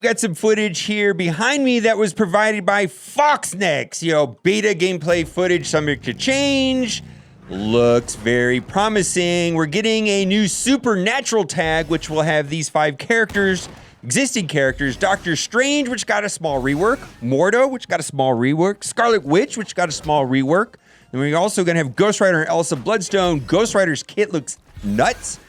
Got some footage here behind me that was provided by Foxnex. Beta gameplay footage subject to change. Looks very promising. We're getting a new supernatural tag, which will have these 5 characters, existing characters. Doctor Strange, which got a small rework. Mordo, which got a small rework. Scarlet Witch, which got a small rework. And we're also going to have Ghost Rider and Elsa Bloodstone. Ghost Rider's kit looks nuts.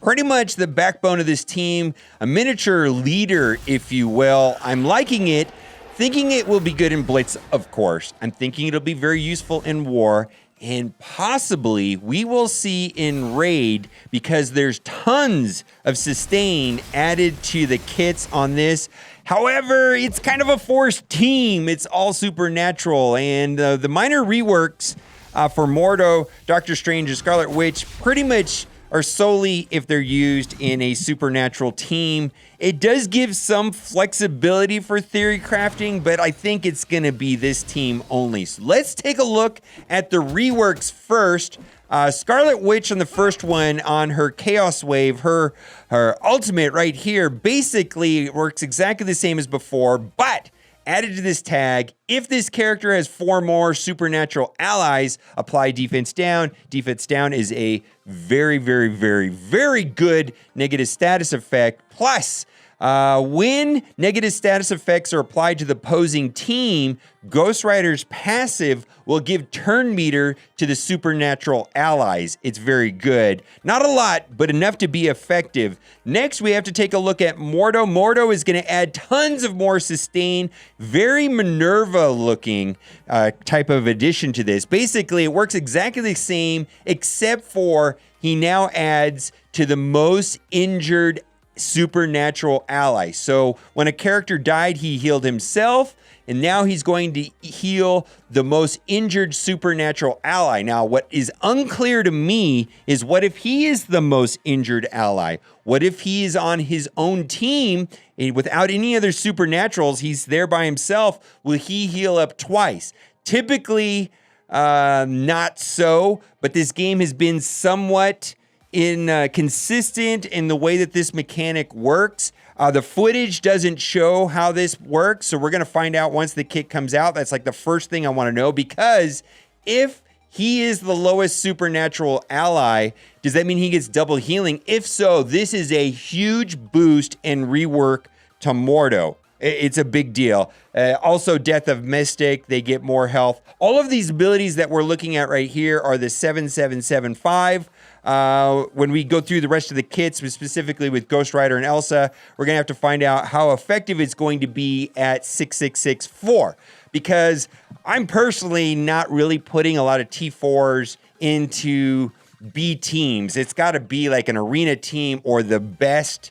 Pretty much the backbone of this team, a miniature leader, if you will. I'm liking it, thinking it will be good in Blitz, of course. I'm thinking it'll be very useful in War, and possibly we will see in Raid, because there's tons of sustain added to the kits on this. However, it's kind of a forced team. It's all supernatural, and the minor reworks for Mordo, Doctor Strange, and Scarlet Witch pretty much are solely if they're used in a supernatural team. It does give some flexibility for theory crafting, but I think it's going to be this team only. So let's take a look at the reworks first. Scarlet Witch on the first one on her Chaos Wave, her ultimate right here, basically works exactly the same as before, but added to this tag, if this character has 4 more supernatural allies, apply defense down. Defense down is a very, very, very, very good negative status effect. Plus, when negative status effects are applied to the opposing team, Ghost Rider's passive will give turn meter to the supernatural allies. It's very good. Not a lot, but enough to be effective. Next, we have to take a look at Mordo. Mordo is going to add tons of more sustain. Very Minerva-looking type of addition to this. Basically, it works exactly the same, except for he now adds to the most injured supernatural ally. So when a character died, he healed himself, and now he's going to heal the most injured supernatural ally. Now, what is unclear to me is, what if he is the most injured ally? What if he is on his own team without any other supernaturals? He's there by himself. Will he heal up twice? Typically, not so, but this game has been somewhat consistent in the way that this mechanic works. The footage doesn't show how this works, so we're going to find out once the kit comes out. That's like the first thing I want to know, because if he is the lowest supernatural ally, does that mean he gets double healing? If so, this is a huge boost and rework to Mordo. It's a big deal. Also, Death of Mystic, they get more health. All of these abilities that we're looking at right here are the 7775. When we go through the rest of the kits, specifically with Ghost Rider and Elsa, we're going to have to find out how effective it's going to be at 6664. Because I'm personally not really putting a lot of T4s into B teams. It's got to be like an arena team or the best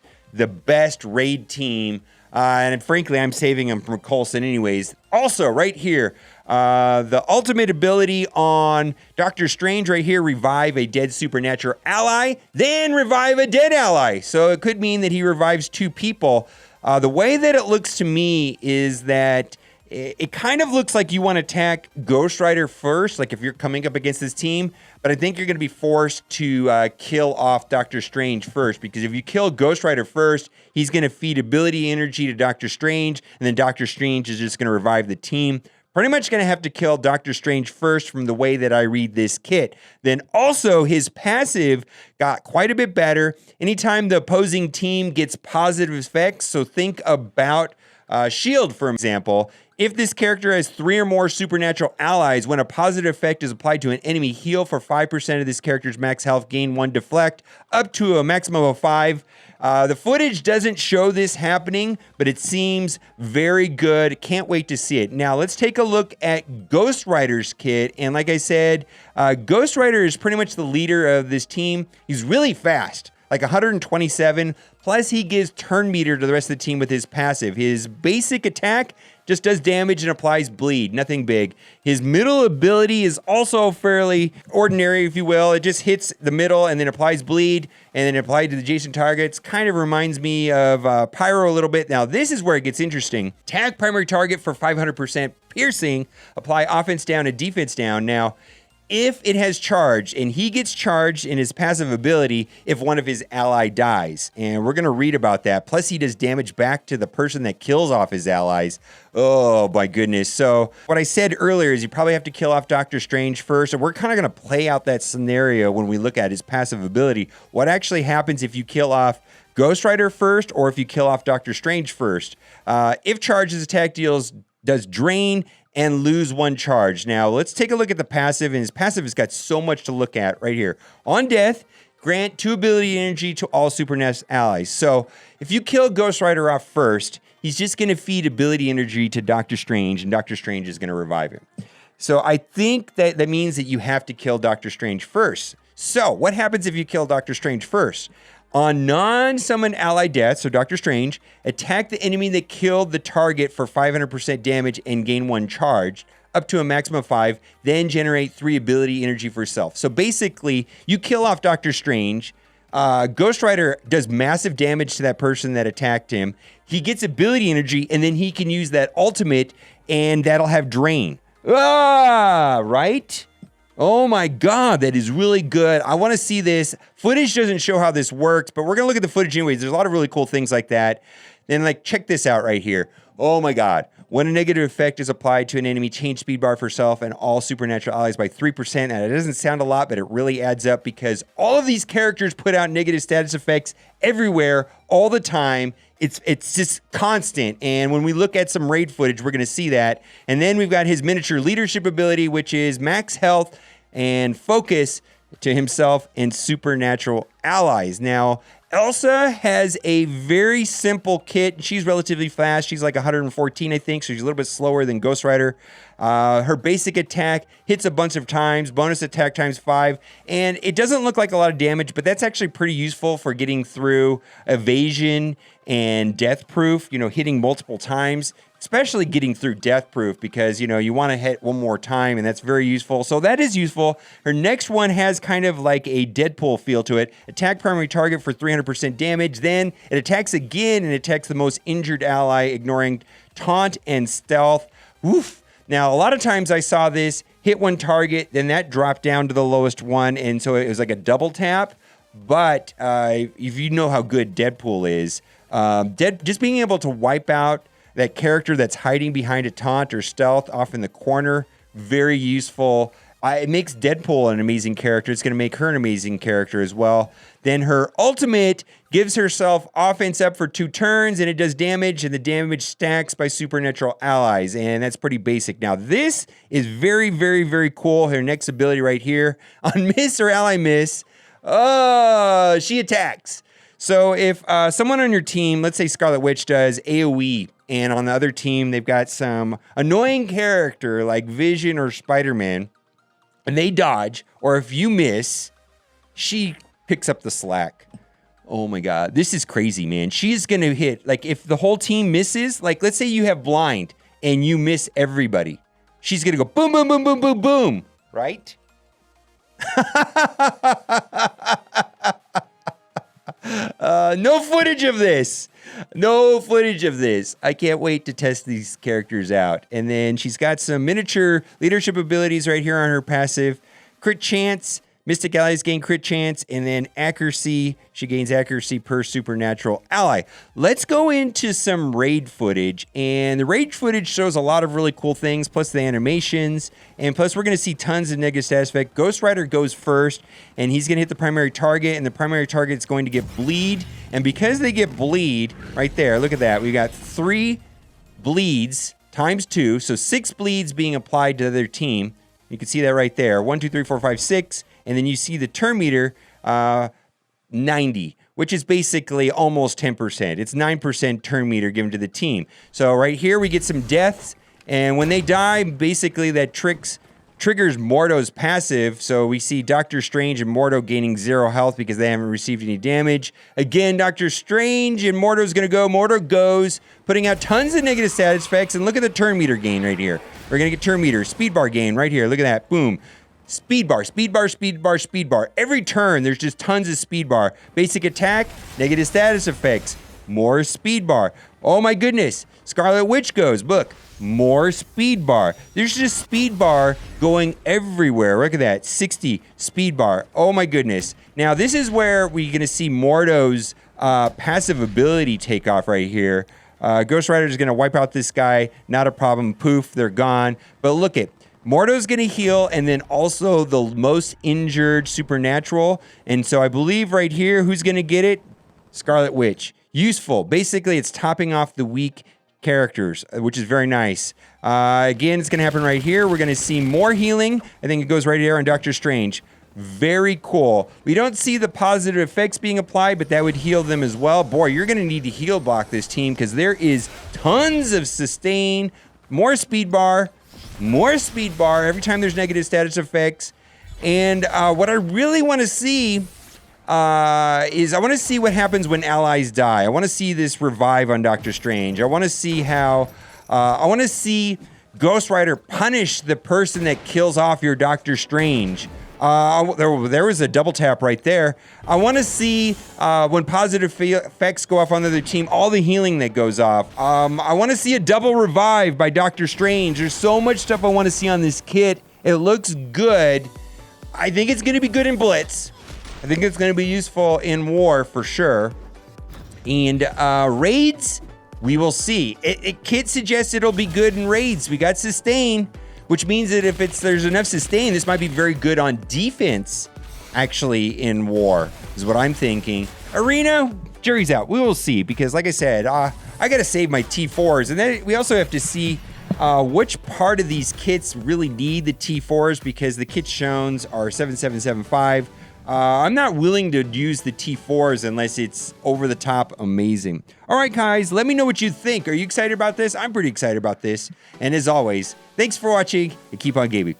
raid team. And frankly, I'm saving them from Coulson anyways. Also, right here, the ultimate ability on Doctor Strange right here, revive a dead supernatural ally, then revive a dead ally. So it could mean that he revives 2 people. The way that it looks to me is that it kind of looks like you want to attack Ghost Rider first, like if you're coming up against this team, but I think you're going to be forced to kill off Doctor Strange first, because if you kill Ghost Rider first, he's going to feed ability energy to Doctor Strange, and then Doctor Strange is just going to revive the team. Pretty much going to have to kill Doctor Strange first from the way that I read this kit. Then also his passive got quite a bit better. Anytime the opposing team gets positive effects, so think about Shield, for example. If this character has 3 or more supernatural allies, when a positive effect is applied to an enemy, heal for 5% of this character's max health, gain 1 deflect, up to a maximum of 5. The footage doesn't show this happening, but it seems very good. Can't wait to see it. Now, let's take a look at Ghost Rider's kit. And like I said, Ghost Rider is pretty much the leader of this team. He's really fast, like 127. Plus, he gives turn meter to the rest of the team with his passive. His basic attack just does damage and applies bleed. Nothing big. His middle ability is also fairly ordinary, if you will. It just hits the middle and then applies bleed and then applied to the adjacent targets. Kind of reminds me of Pyro a little bit. Now, this is where it gets interesting. Tag primary target for 500% piercing. Apply offense down and defense down. Now, if it has charged, and he gets charged in his passive ability if one of his ally dies. And we're going to read about that. Plus, he does damage back to the person that kills off his allies. Oh, my goodness. So what I said earlier is you probably have to kill off Doctor Strange first. And we're kind of going to play out that scenario when we look at his passive ability. What actually happens if you kill off Ghost Rider first or if you kill off Doctor Strange first? If charges attack does drain and lose 1 charge. Now, let's take a look at the passive, and his passive has got so much to look at right here. On death, grant 2 ability energy to all supernatural allies. So, if you kill Ghost Rider off first, he's just going to feed ability energy to Doctor Strange, and Doctor Strange is going to revive him. So, I think that means that you have to kill Doctor Strange first. So, what happens if you kill Doctor Strange first? On non-summoned ally death, so Doctor Strange, attack the enemy that killed the target for 500% damage and gain 1 charge, up to a maximum of 5, then generate 3 ability energy for yourself. So basically, you kill off Doctor Strange, Ghost Rider does massive damage to that person that attacked him, he gets ability energy, and then he can use that ultimate, and that'll have drain. Right? Oh my God, that is really good. I want to see this. Footage doesn't show how this works, but we're going to look at the footage anyways. There's a lot of really cool things like that. Then like, check this out right here. Oh my God. When a negative effect is applied to an enemy, change speed bar for self and all supernatural allies by 3%. And it doesn't sound a lot, but it really adds up because all of these characters put out negative status effects everywhere, all the time. It's just constant. And when we look at some raid footage, we're going to see that. And then we've got his miniature leadership ability, which is max health and focus to himself and supernatural allies. Now, Elsa has a very simple kit. She's relatively fast. She's like 114, I think, so she's a little bit slower than Ghost Rider. Her basic attack hits a bunch of times, bonus attack times 5, and it doesn't look like a lot of damage, but that's actually pretty useful for getting through evasion and death proof, hitting multiple times, especially getting through death proof because, you want to hit one more time, and that's very useful. So that is useful. Her next one has kind of like a Deadpool feel to it. Attack primary target for 300% damage. Then it attacks again and attacks the most injured ally, ignoring taunt and stealth. Woof. Now, a lot of times I saw this, hit one target, then that dropped down to the lowest one, and so it was like a double tap. But if you know how good Deadpool is, just being able to wipe out that character that's hiding behind a taunt or stealth off in the corner, very useful. It makes Deadpool an amazing character. It's going to make her an amazing character as well. Then her ultimate gives herself offense up for 2 turns, and it does damage, and the damage stacks by supernatural allies, and that's pretty basic. Now, this is very, very, very cool. Her next ability right here. On miss or ally miss, she attacks. So if someone on your team, let's say Scarlet Witch does AoE, and on the other team, they've got some annoying character like Vision or Spider-Man, and they dodge, or if you miss, she picks up the slack. Oh my God, this is crazy, man. She's going to hit, like if the whole team misses, like let's say you have blind and you miss everybody. She's going to go boom, boom, boom, boom, boom, boom, right? No footage of this. No footage of this. I can't wait to test these characters out. And then she's got some miniature leadership abilities right here on her passive. Crit chance. Mystic allies gain crit chance. And then accuracy. She gains accuracy per supernatural ally. Let's go into some raid footage. And the raid footage shows a lot of really cool things, plus the animations. And plus we're going to see tons of negative status effect. Ghost Rider goes first, and he's going to hit the primary target, and the primary target is going to get bleed. And because they get bleed, right there, look at that. We got 3 bleeds times 2, so 6 bleeds being applied to their team. You can see that right there. 1, 2, 3, 4, 5, 6. And then you see the turn meter, 90, which is basically almost 10%. It's 9% turn meter given to the team. So right here we get some deaths, and when they die, basically that triggers Mordo's passive. So we see Doctor Strange and Mordo gaining 0 health because they haven't received any damage. Again, Doctor Strange and Mordo's going to go. Mordo goes, putting out tons of negative status effects. And look at the turn meter gain right here. We're going to get turn meter, speed bar gain right here. Look at that. Boom. Speed bar, speed bar, speed bar, speed bar. Every turn, there's just tons of speed bar. Basic attack, negative status effects, more speed bar. Oh my goodness. Scarlet Witch goes. Look, more speed bar. There's just speed bar going everywhere. Look at that. 60 speed bar. Oh my goodness. Now, this is where we're going to see Mordo's passive ability take off right here. Ghost Rider is going to wipe out this guy. Not a problem. Poof, they're gone. But look at Mordo's going to heal, and then also the most injured Supernatural. And so I believe right here, who's going to get it? Scarlet Witch. Useful. Basically, it's topping off the weak characters, which is very nice. Again, it's going to happen right here. We're going to see more healing. I think it goes right here on Doctor Strange. Very cool. We don't see the positive effects being applied, but that would heal them as well. Boy, you're going to need to heal block this team because there is tons of sustain, more speed bar every time there's negative status effects. And what I really want to see is I want to see what happens when allies die. I want to see this revive on Doctor Strange. I want to see how I want to see Ghost Rider punish the person that kills off your Doctor Strange. There was a double tap right there. I want to see when positive effects go off on the other team, all the healing that goes off. I want to see a double revive by Doctor Strange. There's so much stuff I want to see on this kit. It looks good. I think it's going to be good in Blitz. I think it's going to be useful in War for sure. And raids, we will see. Kit suggests it'll be good in raids. We got sustain, which means that if there's enough sustain, this might be very good on defense, actually, in War, is what I'm thinking. Arena, jury's out. We will see, because like I said, I got to save my T4s. And then we also have to see which part of these kits really need the T4s, because the kit showns are 7775. I'm not willing to use the T4s unless it's over the top amazing. All right, guys, let me know what you think. Are you excited about this? I'm pretty excited about this. And as always, thanks for watching and keep on gaming.